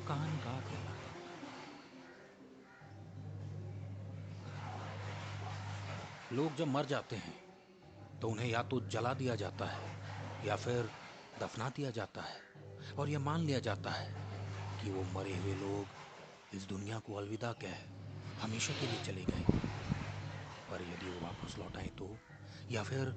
कहानीकार बोला। लोग जब मर जाते हैं तो उन्हें या तो जला दिया जाता है या फिर दफना दिया जाता है और यह मान लिया जाता है कि वो मरे हुए लोग इस दुनिया को अलविदा कह हमेशा के लिए चले गए। पर यदि वो वापस लौट आए तो, या फिर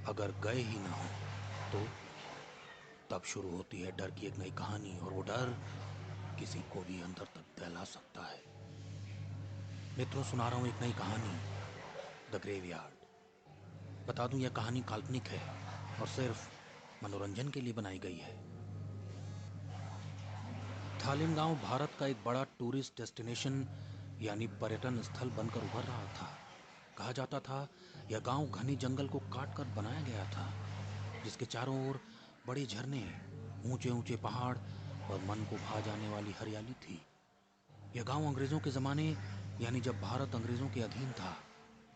अगर गए ही ना हो तो, तब शुरू होती है डर की एक नई कहानी, और वो डर किसी को भी अंदर तक दहला सकता है। मित्रों, सुना रहा हूं एक नई कहानी, द ग्रेवयार्ड। बता दूं, यह कहानी काल्पनिक है और सिर्फ मनोरंजन के लिए बनाई गई है। थालिम गांव भारत का एक बड़ा टूरिस्ट डेस्टिनेशन यानी पर्यटन स्थल बनकर उभर रहा था। कहा जाता था यह गांव घने जंगल को काट कर बनाया गया था, जिसके चारों ओर बड़े झरने, ऊंचे ऊंचे पहाड़ और मन को भा जाने वाली हरियाली थी। यह गांव अंग्रेजों के ज़माने यानी जब भारत अंग्रेजों के अधीन था,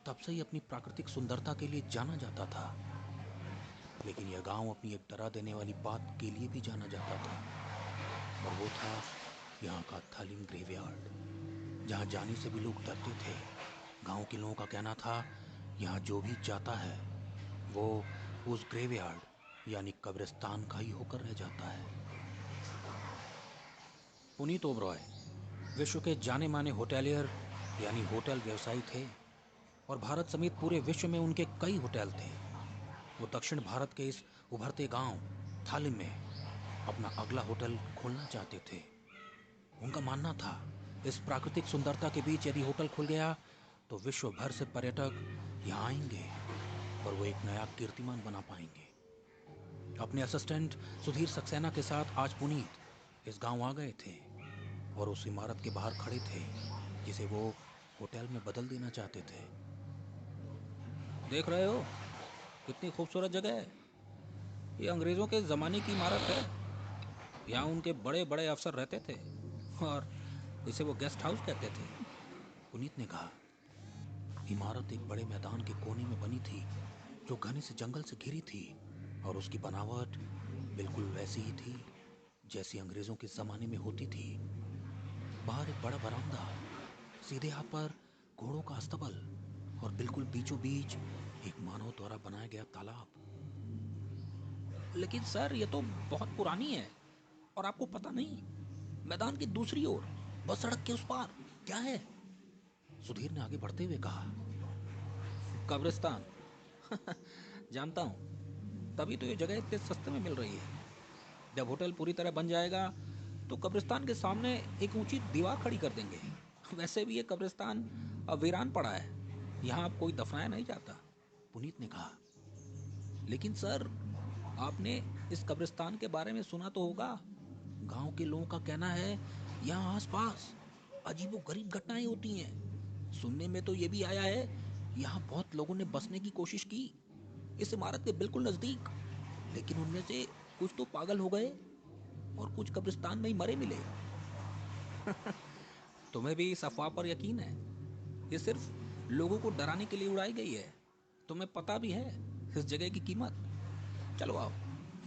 तब से ही अपनी प्राकृतिक सुंदरता के लिए जाना जाता था। लेकिन यह गांव अपनी एक डरा देने वाली बात के लिए भी जाना जाता था, और वो था यहाँ का थालिम ग्रेवयार्ड, जहाँ जाने से भी लोग डरते थे। गांव के लोगों का कहना था यहाँ जो भी जाता है वो उस ग्रेवयार्ड यानी कब्रिस्तान का ही होकर रह जाता है। पुनीत ओबरॉय विश्व के जाने माने होटेलियर यानी होटल व्यवसायी थे, और भारत समेत पूरे विश्व में उनके कई होटल थे। वो दक्षिण भारत के इस उभरते गांव थालिम में अपना अगला होटल खोलना चाहते थे। उनका मानना था इस प्राकृतिक सुंदरता के बीच यदि होटल खुल गया तो विश्व भर से पर्यटक यहाँ आएंगे और वो एक नया कीर्तिमान बना पाएंगे। अपने असिस्टेंट सुधीर सक्सेना के साथ आज पुनीत इस गांव आ गए थे और उस इमारत के बाहर खड़े थे जिसे वो होटल में बदल देना चाहते थे। देख रहे हो कितनी खूबसूरत जगह है। ये अंग्रेज़ों के ज़माने की इमारत है। यहाँ उनके बड़े बड़े अफसर रहते थे और इसे वो गेस्ट हाउस कहते थे। पुनीत ने कहा, इमारत एक बड़े मैदान के कोने में बनी थी जो घने से जंगल से घिरी थी, और उसकी बनावट बिल्कुल वैसी ही थी जैसी अंग्रेज़ों के ज़माने में होती थी। बाहर एक बड़ा बरामदा, सीधे हाथ पर घोड़ों का अस्तबल, और बिल्कुल बीचों बीच एक मानव द्वारा बनाया गया तालाब। लेकिन सर, ये तो बहुत पुरानी है, और आपको पता नहीं मैदान की दूसरी ओर, बस सड़क के उस पार क्या है? सुधीर ने आगे बढ़ते हुए कहा, कब्रिस्तान। जानता हूँ, तभी तो ये जगह इतने सस्ते में मिल रही है। जब होटल पूरी तरह बन जाएगा तो कब्रिस्तान के सामने एक ऊंची दीवार खड़ी कर देंगे। वैसे भी ये कब्रिस्तान अब वीरान पड़ा है, यहाँ अब कोई दफनाया नहीं जाता। पुनीत ने कहा, लेकिन सर, आपने इस कब्रिस्तान के बारे में सुना तो होगा। गांव के लोगों का कहना है यहाँ आसपास अजीबोगरीब घटनाएं होती हैं। सुनने में तो ये भी आया है यहाँ बहुत लोगों ने बसने की कोशिश की इस इमारत के बिल्कुल नजदीक, लेकिन उनमें से कुछ तो पागल हो गए और कुछ कब्रिस्तान में ही मरे मिले। तुम्हें भी इस अफवाह पर यकीन है? ये सिर्फ लोगों को डराने के लिए उड़ाई गई है। तुम्हें पता भी है इस जगह की कीमत? चलो आओ,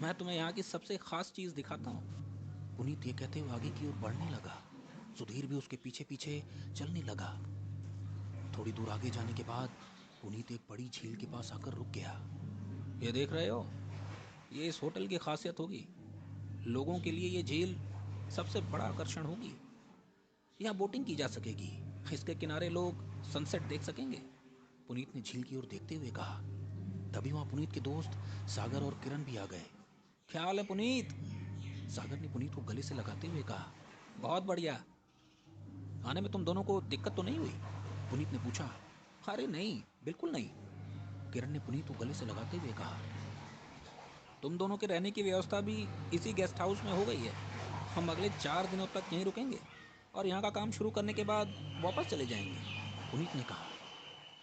मैं तुम्हें यहाँ की सबसे खास चीज दिखाता हूँ। पुनीत ये कहते हुए आगे की ओर बढ़ने लगा। सुधीर भी उसके पीछे पीछे चलने लगा। थोड़ी दूर आगे जाने के बाद पुनीत एक बड़ी झील के पास आकर रुक गया। ये देख रहे हो, ये इस होटल की खासियत होगी। लोगों के लिए ये झील सबसे बड़ा आकर्षण होगी। यहाँ बोटिंग की जा सकेगी, इसके किनारे लोग सनसेट देख सकेंगे। पुनीत ने झील की ओर देखते हुए कहा। तभी वहां पुनीत के दोस्त सागर और किरण भी आ गए। क्या हाल है पुनीत? सागर ने पुनीत को गले से लगाते हुए कहा। बहुत बढ़िया। आने में तुम दोनों को दिक्कत तो नहीं हुई? पुनीत ने पूछा। अरे नहीं, बिल्कुल नहीं, किरण ने पुनीत को गले से लगाते हुए कहा। तुम दोनों के रहने की व्यवस्था भी इसी गेस्ट हाउस में हो गई है। हम अगले 4 दिनों तक यहीं रुकेंगे और यहाँ का काम शुरू करने के बाद वापस चले जाएंगे, पुनीत ने कहा।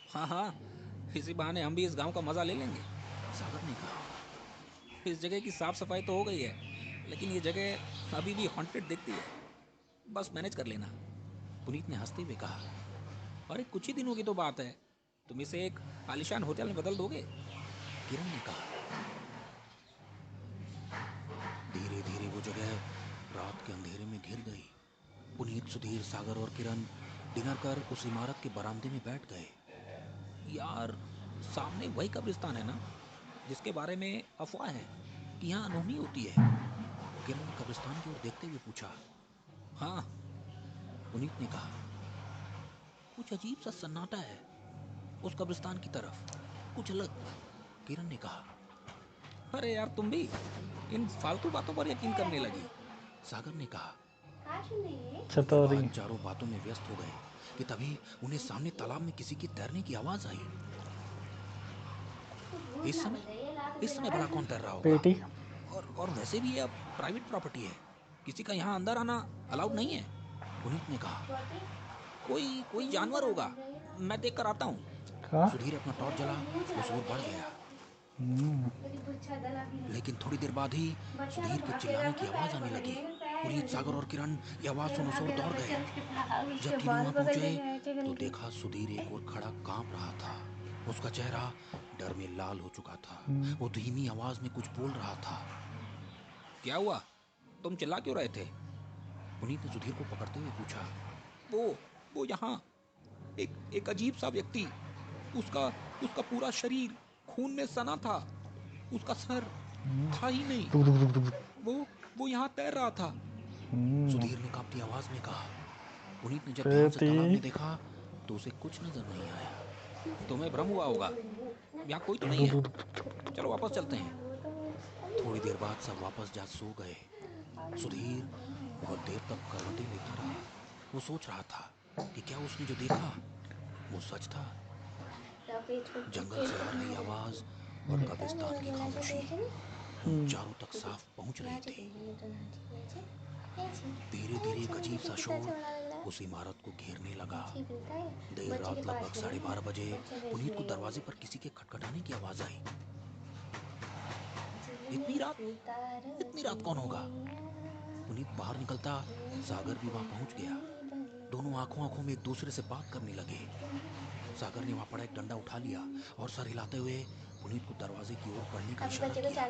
हाँ हाँ, इसी बहाने हम भी इस गांव का मज़ा ले लेंगे, सागर ने कहा। इस जगह की साफ सफाई तो हो गई है, लेकिन ये जगह अभी भी हॉन्टेड दिखती है। बस मैनेज कर लेना, पुनीत ने हंसते हुए कहा। अरे कुछ ही दिनों की तो बात है, तुम इसे एक आलिशान होटल में बदल दोगे, किरण ने कहा। धीरे धीरे वो जगह रात के अंधेरे में घिर गई पुनीत, सुधीर, सागर और किरण डिनर कर उस इमारत के बरामदे में बैठ गए। यार, सामने वही कब्रिस्तान है ना जिसके बारे में अफवाह है कि यहाँ अनहोनी होती है? किरण ने कब्रिस्तान की ओर देखते हुए पूछा। हाँ, पुनीत ने कहा। कुछ अजीब सा सन्नाटा है उस कब्रिस्तान की तरफ, कुछ अलग, किरण ने कहा। अरे यार, तुम भी इन फालतू बातों पर यकीन करने लगी, सागर ने कहा। उसके बाद चारों बातों में व्यस्त हो गए कि तभी उन्हें सामने तालाब में किसी की तैरने की आवाज आई। इस समय भला कौन तैर रहा होगा? पेटी। और वैसे भी ये अब प्राइवेट प्रॉपर्टी है, किसी का यहाँ अंदर आना अलाउड नहीं है, पुनीत ने कहा। कोई जानवर होगा, मैं देख कर आता हूँ। सुधीर अपना टॉर्च जला उस ओर बढ़ गया। लेकिन थोड़ी देर बाद ही सुधीर के चिल्लाने की आवाज आने लगी। पुनीत, सागर और किरण ये आवाज सुन उस ओर दौड़ गए। जब तीनों वहां पहुंचे तो देखा सुधीर एक ओर खड़ा कांप रहा था। उसका चेहरा डर में लाल हो चुका था। वो धीमी आवाज में कुछ बोल रहा था। क्या हुआ? तुम चिल्ला क्यों रहे थे? पुनीत ने सुधीर को पकड़ते हुए पूछा। वो यहाँ एक अजीब सा व्यक्ति, उसका पूरा शरीर खून में सना था, उसका सर था ही नहीं, वो यहाँ तैर रहा था, सुधीर ने कांपती आवाज में कहा। पुनीत ने जब ध्यान से तालाब में देखा तो उसे कुछ नजर नहीं आया। तुम्हें भ्रम हुआ होगा, यहाँ कोई तो नहीं है, चलो वापस चलते हैं। थोड़ी देर बाद सब वापस जा सो गए। सुधीर बहुत देर तक करवटें लेता रहा। वो सोच रहा था कि क्या उसने जो देखा वो सच था। जंगल से आ रही आवाज और कब्रिस्तान की खामोशी उन चारों तक साफ पहुंच रही थी। धीरे धीरे एक अजीब सा शोर उस इमारत को घेरने लगा। देर रात लगभग 12:30 बजे पुनीत को दरवाजे पर किसी के खटखटाने की आवाज आई। इतनी रात कौन होगा? पुनीत बाहर निकलता, सागर भी वहां पहुंच गया। दोनों आंखों आंखों में एक दूसरे से बात करने लगे। सागर ने वहां पड़ा एक डंडा उठा लिया और सर हिलाते हुए पुनीत को दरवाजे की ओर बढ़ने का इशारा किया।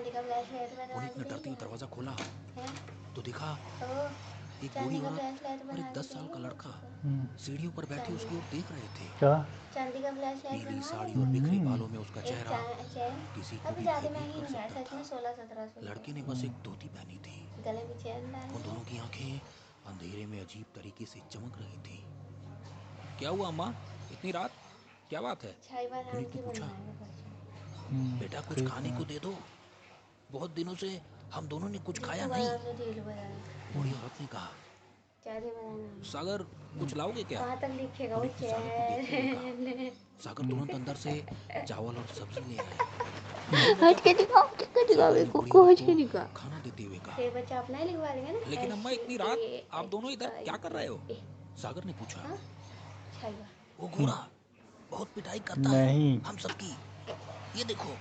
पुनीत ने डरते हुए दरवाजा खोला तो देखा एक बूढ़ी औरत और एक 10 साल का लड़का सीढ़ियों पर बैठे उसकी ओर देख रहे थे। पीली साड़ी और बिखरे बालों में उसका चेहरा किसी को भी भयभीत कर सकता था। लड़के ने बस एक धोती पहनी थी। उन दोनों की आंखें अंधेरे में अजीब तरीके से चमक रही थी। क्या हुआ अम्मा, इतनी रात, क्या बात है? पुनीत ने पूछा। बेटा कुछ खाने को दे दो, बहुत दिनों से हम दोनों ने कुछ खाया नहीं, बूढ़ी औरत ने कहा। सागर कुछ लाओगे क्या? पुनीत ने सागर को देखते हुए कहा। सागर तुरंत अंदर से चावल और सब्जी ले आया। सागर ने बूढ़ी औरत को खाना देते हुए कहा। लेकिन अम्मा इतनी रात आप दोनों इधर क्या कर रहे हो? सागर ने पूछा। वो घोड़ा बहुत पिटाई करता है हम सबकी, ये देखो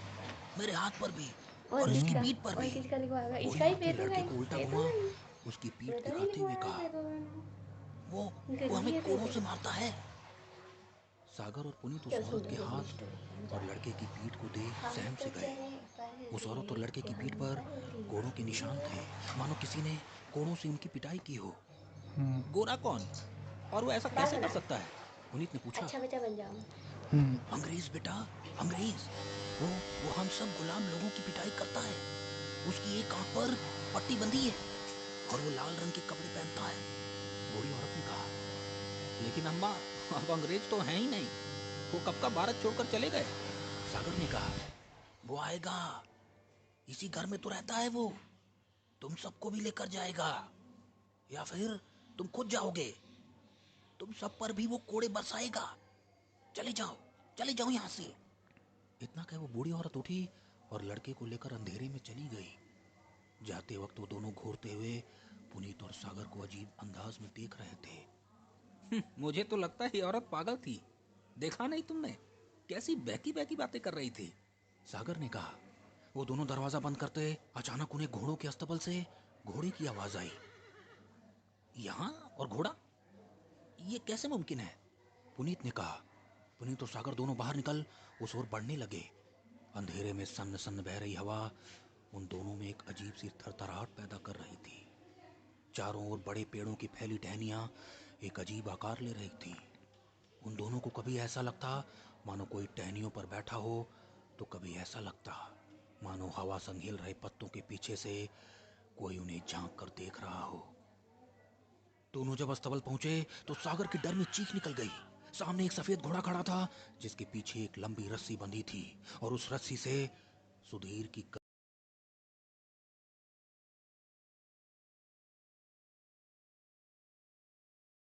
मेरे हाथ पर भी और इसकी पीठ पर भी। बूढ़ी औरत ने लड़के को उल्टा घुमा उसकी पीठ दिखाते हुए कहा। वो हमें कोड़ों से मारता है। सागर और पुनीत उस औरत के हाथ और लड़के की पीठ को देख सहम से गए। उस औरत और लड़के की पीठ पर कोड़ों के निशान थे, मानो किसी ने कोड़ों से उनकी पिटाई की हो। गोरा कौन, और वो ऐसा कैसे कर सकता है? पुनीत ने पूछा। अच्छा बच्चा बन जाओ। अंग्रेज बेटा, अंग्रेज। वो हम सब गुलाम लोगों की पिटाई करता है। उसकी एक आंख पर पट्टी बंधी है और वो लाल रंग के कपड़े पहनता है, बूढ़ी औरत ने कहा। लेकिन अम्मा, अब अंग्रेज तो हैं ही नहीं, वो कब का भारत छोड़कर चले गए, सागर ने कहा। वो आएगा, इसी घर में तो रहता है वो, तुम सबको भी लेकर जाएगा, या फिर तुम खुद जाओगे, तुम सब पर भी वो कोड़े बरसाएगा। चले जाओ यहाँ से। इतना कह वो बूढ़ी औरत उठी और लड़के को लेकर अंधेरे में चली गई। जाते वक्त वो दोनों घूरते हुए पुनीत और सागर को अजीब अंदाज में देख रहे थे। मुझे तो लगता है ये औरत पागल थी, देखा नहीं तुमने कैसी बहकी बहकी बातें कर रही थी, सागर ने कहा। वो दोनों दरवाजा बंद करते अचानक उन्हें घोड़ों के अस्तबल से घोड़े की आवाज आई। यहाँ और घोड़ा, ये कैसे मुमकिन है? पुनीत ने कहा। पुनीत और सागर दोनों बाहर निकल उस ओर बढ़ने लगे। अंधेरे में सन्न सन्न बह रही हवा उन दोनों में एक अजीब सी थरथराहट पैदा कर रही थी। चारों ओर बड़े पेड़ों की फैली टहनियां एक अजीब आकार ले रही थी। उन दोनों को कभी ऐसा लगता मानो कोई टहनियों पर बैठा हो, तो कभी ऐसा लगता मानो हवा संग हिल रहे पत्तों के पीछे से कोई उन्हें झांक कर देख रहा हो। दोनों जब अस्तबल पहुंचे तो सागर के डर में चीख निकल गई। सामने एक सफेद घोड़ा खड़ा था जिसके पीछे एक लंबी रस्सी बंधी थी और उस रस्सी से सुधीर की